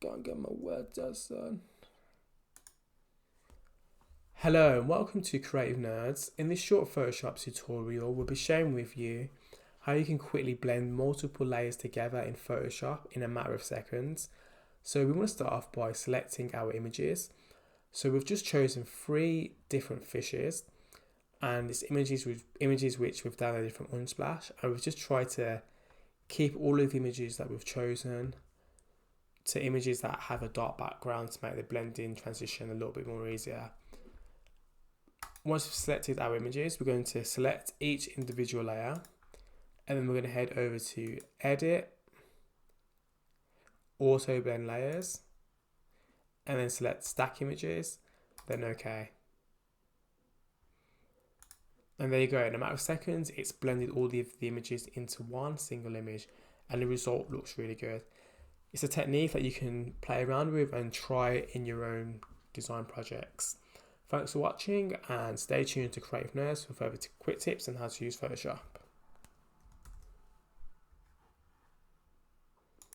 Go and get my words out, son. Hello and welcome to Creative Nerds. In this short Photoshop tutorial, we'll be sharing with you how you can quickly blend multiple layers together in Photoshop in a matter of seconds. So we want to start off by selecting our images. So we've just chosen 3 different fishes, and it's images which we've downloaded from Unsplash, and we've just tried to keep all of the images that we've chosen to images that have a dark background to make the blending transition a little bit more easier. Once we've selected our images, we're going to select each individual layer, and then we're going to head over to Edit, Auto Blend Layers, and then select Stack Images, then OK. And there you go. In a matter of seconds, it's blended all the images into one single image, and the result looks really good. It's a technique that you can play around with and try in your own design projects. Thanks for watching, and stay tuned to Creative Nerds for further quick tips on how to use Photoshop.